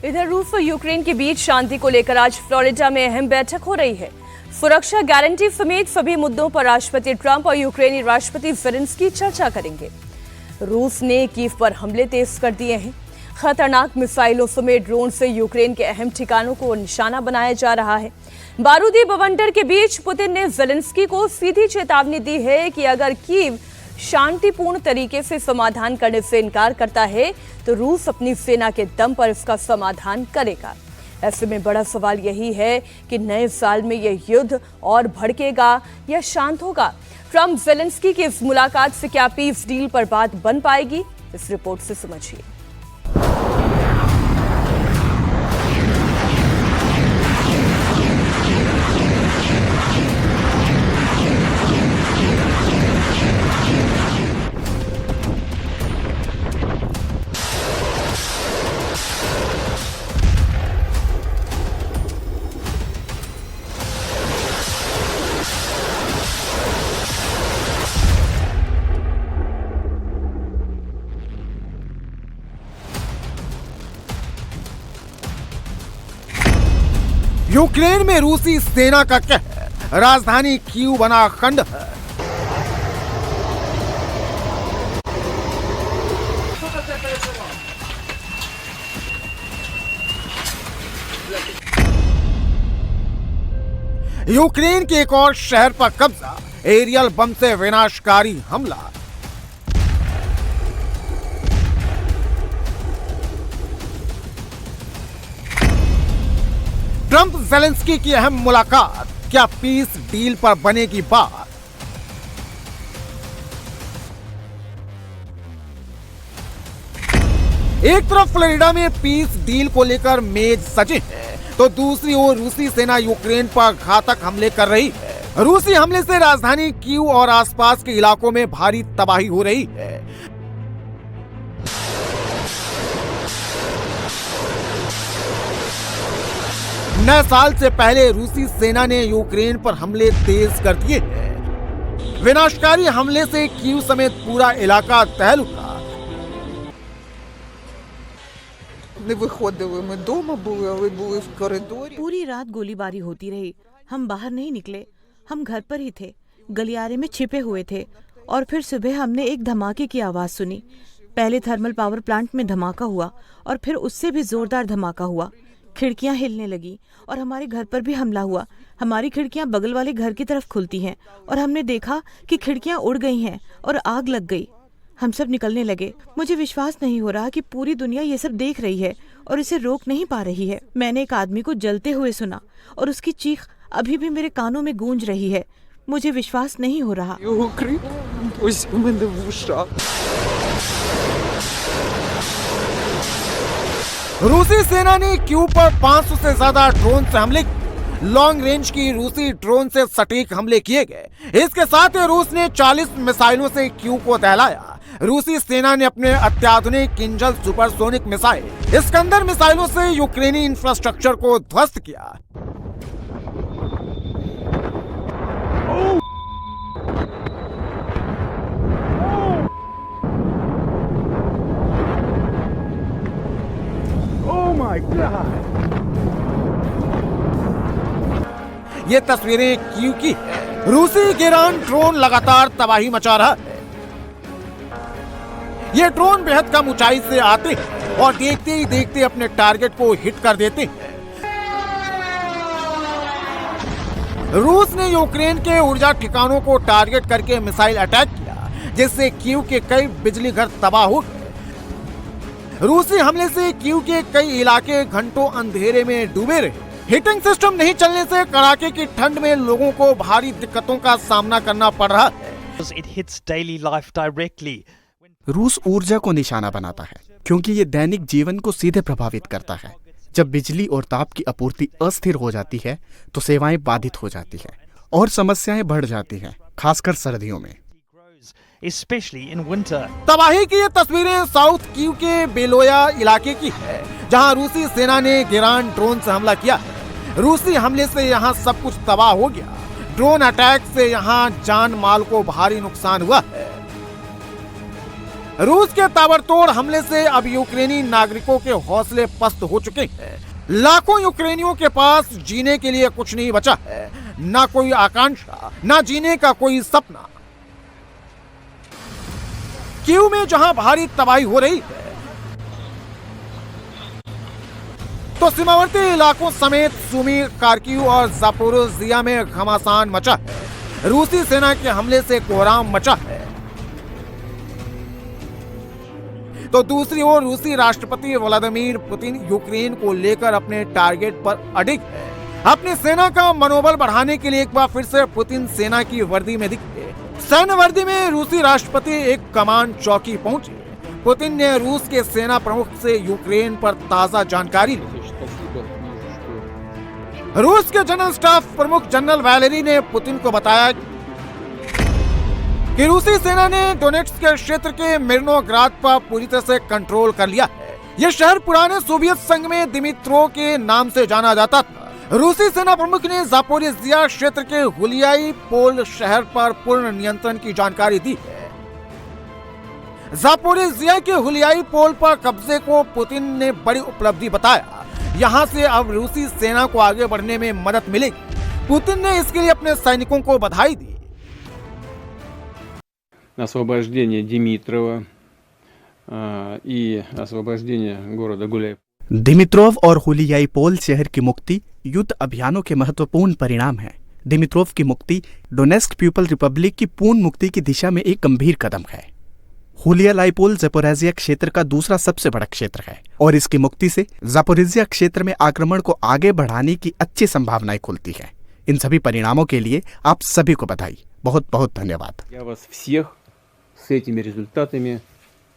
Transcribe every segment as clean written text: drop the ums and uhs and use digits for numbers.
इधर रूस और यूक्रेन के बीच शांति को लेकर आज फ्लोरिडा में अहम बैठक हो रही है। सुरक्षा गारंटी समेत सभी मुद्दों पर राष्ट्रपति ट्रंप और यूक्रेनी राष्ट्रपति ज़ेलेंस्की चर्चा करेंगे। रूस ने कीव पर हमले तेज कर दिए हैं। खतरनाक मिसाइलों समेत ड्रोन से यूक्रेन के अहम ठिकानों को निशाना बनाया जा रहा है। बारूदी बवंडर के बीच पुतिन ने ज़ेलेंस्की को सीधी चेतावनी दी है कि अगर कीव शांतिपूर्ण तरीके से समाधान करने से इनकार करता है तो रूस अपनी सेना के दम पर इसका समाधान करेगा। ऐसे में बड़ा सवाल यही है कि नए साल में यह युद्ध और भड़केगा या शांत होगा। ट्रंप ज़ेलेंस्की की इस मुलाकात से क्या पीस डील पर बात बन पाएगी, इस रिपोर्ट से समझिए। यूक्रेन में रूसी सेना का कहर, राजधानी कीव बना खंडहर। यूक्रेन के एक और शहर पर कब्जा, एरियल बम से विनाशकारी हमला। ट्रंप ज़ेलेंस्की की अहम मुलाकात, क्या पीस डील पर बनेगी बात? एक तरफ फ्लोरिडा में पीस डील को लेकर मेज सजे हैं, तो दूसरी ओर रूसी सेना यूक्रेन पर घातक हमले कर रही है। रूसी हमले से राजधानी कीव और आसपास के इलाकों में भारी तबाही हो रही है। नए साल से पहले रूसी सेना ने यूक्रेन पर हमले तेज कर दिए हैं। विनाशकारी हमले से कीव समेत पूरा इलाका तहलुका। पूरी रात गोलीबारी होती रही। हम बाहर नहीं निकले, हम घर पर ही थे, गलियारे में छिपे हुए थे। और फिर सुबह हमने एक धमाके की आवाज सुनी। पहले थर्मल पावर प्लांट में धमाका हुआ और फिर उससे भी जोरदार धमाका हुआ। खिड़कियां हिलने लगी और हमारे घर पर भी हमला हुआ। हमारी खिड़कियां बगल वाले घर की तरफ खुलती हैं और हमने देखा कि खिड़कियां उड़ गई हैं और आग लग गई। हम सब निकलने लगे। मुझे विश्वास नहीं हो रहा कि पूरी दुनिया ये सब देख रही है और इसे रोक नहीं पा रही है। मैंने एक आदमी को जलते हुए सुना और उसकी चीख अभी भी मेरे कानों में गूंज रही है। मुझे विश्वास नहीं हो रहा। रूसी सेना ने कीव पर 500 से ज्यादा ड्रोन से हमले। लॉन्ग रेंज की रूसी ड्रोन से सटीक हमले किए गए। इसके साथ ही रूस ने 40 मिसाइलों से कीव को दहलाया। रूसी सेना ने अपने अत्याधुनिक किंजल सुपरसोनिक मिसाइल इस्कंदर मिसाइलों से यूक्रेनी इंफ्रास्ट्रक्चर को ध्वस्त किया। ये तस्वीरें कीव की है। रूसी गिरान ड्रोन लगातार तबाही मचा रहा है। ये ड्रोन बेहद कम ऊंचाई से आते हैं और देखते ही देखते अपने टारगेट को हिट कर देते हैं। रूस ने यूक्रेन के ऊर्जा ठिकानों को टारगेट करके मिसाइल अटैक किया, जिससे कीव के कई बिजली घर तबाह हो गए। रूसी हमले से कीव के कई इलाके घंटों अंधेरे में डूबे रहे। हीटिंग सिस्टम नहीं चलने से कड़ाके की ठंड में लोगों को भारी दिक्कतों का सामना करना पड़ रहा है। रूस ऊर्जा को निशाना बनाता है क्योंकि ये दैनिक जीवन को सीधे प्रभावित करता है। जब बिजली और ताप की आपूर्ति अस्थिर हो जाती है तो सेवाएं बाधित हो जाती है और समस्याएं बढ़ जाती हैं, खासकर सर्दियों में। तबाही की ये तस्वीरें साउथ कीव के बेलोया इलाके की है, जहां रूसी सेना ने गिरान ड्रोन से हमला किया। रूसी हमले से यहां सब कुछ तबाह हो गया। ड्रोन अटैक से यहां जान माल को भारी नुकसान हुआ है। रूस के ताबड़तोड़ हमले से अब यूक्रेनी नागरिकों के हौसले पस्त हो चुके हैं। लाखों यूक्रेनियों के पास जीने के लिए कुछ नहीं बचा है, ना कोई आकांक्षा, ना जीने का कोई सपना। कीव में जहां भारी तबाही हो रही है, तो सीमावर्ती इलाकों समेत सुमी, खार्किव और जापोरोजिया में घमासान मचा है। रूसी सेना के हमले से कोहराम मचा है। तो दूसरी ओर रूसी राष्ट्रपति व्लादिमीर पुतिन यूक्रेन को लेकर अपने टारगेट पर अडिग है। अपनी सेना का मनोबल बढ़ाने के लिए एक बार फिर से पुतिन सेना की वर्दी में दिखे। सैन्य वर्दी में रूसी राष्ट्रपति एक कमांड चौकी पहुंचे। पुतिन ने रूस के सेना प्रमुख से यूक्रेन पर ताजा जानकारी ली। रूस के जनरल स्टाफ प्रमुख जनरल वैलेरी ने पुतिन को बताया कि रूसी सेना ने डोनेट्स्क के क्षेत्र के मिर्नोग्राद पर पूरी तरह से कंट्रोल कर लिया है। यह शहर पुराने सोवियत संघ में दिमित्रो के नाम से जाना जाता था। रूसी सेना प्रमुख ने जापोरिजिया क्षेत्र के हुलियाई पोल शहर पर पूर्ण नियंत्रण की जानकारी दी है। जापोरिजिया के हुलियाई पोल पर कब्जे को पुतिन ने बड़ी उपलब्धि बताया। यहां से अब रूसी सेना को आगे बढ़ने में मदद मिलेगी। पुतिन ने इसके लिए अपने सैनिकों को बधाई दी। освобождение Димитрова и освобождение города Гуляев. दिमित्रोव और हुलियाई पोल शहर की मुक्ति युद्ध अभियानों के महत्वपूर्ण परिणाम है। दिमित्रोव की मुक्ति डोनेस्क पीपल रिपब्लिक की पूर्ण मुक्ति की दिशा में एक गंभीर कदम है। हुलियालाइपोल ज़ापोरिज़िया क्षेत्र का दूसरा सबसे बड़ा क्षेत्र है और इसकी मुक्ति से ज़ापोरिज़िया क्षेत्र में आक्रमण को आगे बढ़ाने की अच्छी संभावनाएं खुलती है। इन सभी परिणामों के लिए आप सभी को बधाई। बहुत बहुत धन्यवाद। Я вас всех с этими результатами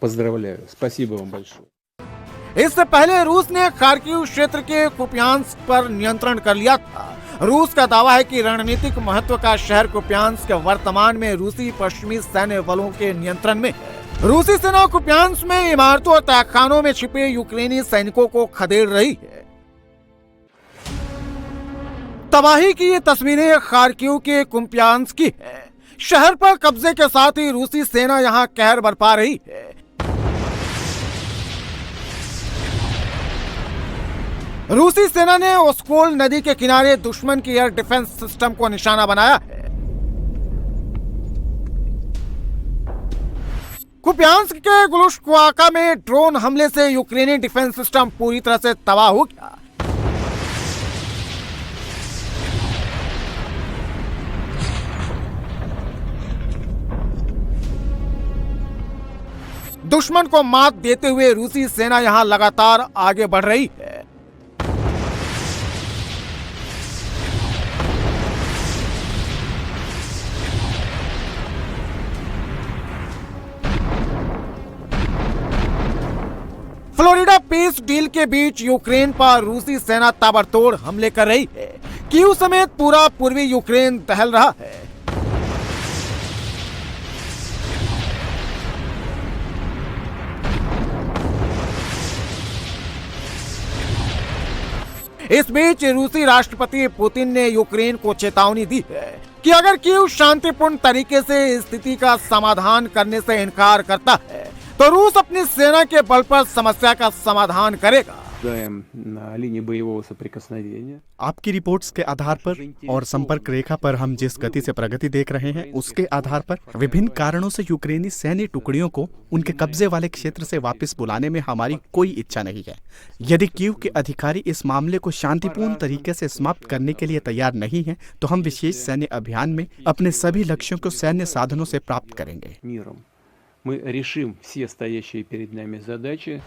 поздравляю. Спасибо вам большое. इससे पहले रूस ने खार्किव क्षेत्र के कुपियांस्क पर नियंत्रण कर लिया था। रूस का दावा है कि रणनीतिक महत्व का शहर कुपियांस्क वर्तमान में रूसी पश्चिमी सैन्य बलों के नियंत्रण में है। रूसी सेना कुपियांस्क में इमारतों और तहखानों में छिपे यूक्रेनी सैनिकों को खदेड़ रही है। तबाही की ये तस्वीरें खार्किव के कुपियांस्क की है। शहर पर कब्जे के साथ ही रूसी सेना यहां कहर बरपा रही है। रूसी सेना ने ओस्कोल नदी के किनारे दुश्मन की एयर डिफेंस सिस्टम को निशाना बनाया है। कुपियांस्क के ग्लुश्कोवाका में ड्रोन हमले से यूक्रेनी डिफेंस सिस्टम पूरी तरह से तबाह हो गया। दुश्मन को मात देते हुए रूसी सेना यहां लगातार आगे बढ़ रही है। फ्लोरिडा पीस डील के बीच यूक्रेन पर रूसी सेना ताबड़तोड़ हमले कर रही है। कीव समेत पूरा पूर्वी यूक्रेन दहल रहा है। इस बीच रूसी राष्ट्रपति पुतिन ने यूक्रेन को चेतावनी दी है कि अगर कीव शांतिपूर्ण तरीके से स्थिति का समाधान करने से इनकार करता है तो रूस अपनी सेना के बल पर समस्या का समाधान करेगा। आपकी रिपोर्ट्स के आधार पर और संपर्क रेखा पर हम जिस गति से प्रगति देख रहे हैं उसके आधार पर विभिन्न कारणों से यूक्रेनी सैन्य टुकड़ियों को उनके कब्जे वाले क्षेत्र से वापस बुलाने में हमारी कोई इच्छा नहीं है। यदि कीव के अधिकारी इस मामले को शांतिपूर्ण तरीके से समाप्त करने के लिए तैयार नहीं है तो हम विशेष सैन्य अभियान में अपने सभी लक्ष्यों को सैन्य साधनों से प्राप्त करेंगे। Мы решим все стоящие перед нами задачи.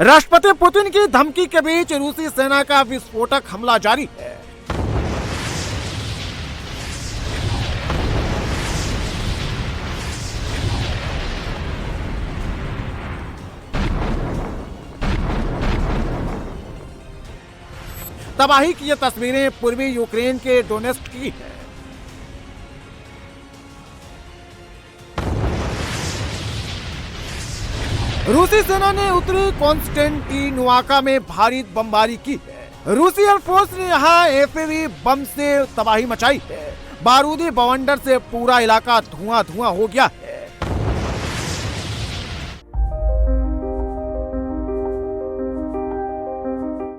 राष्ट्रपति पुतिन की धमकी के बीच रूसी सेना का विस्फोटक हमला जारी है। तबाही की ये तस्वीरें पूर्वी यूक्रेन के डोनेट्स्क की है। रूसी सेना ने उत्तरी कॉन्स्टेंटिनोवाका में भारी बमबारी की है। रूसी एयरफोर्स ने यहां एफएवी बम से तबाही मचाई है। बारूदी बवंडर से पूरा इलाका धुआं धुआं हो गया है।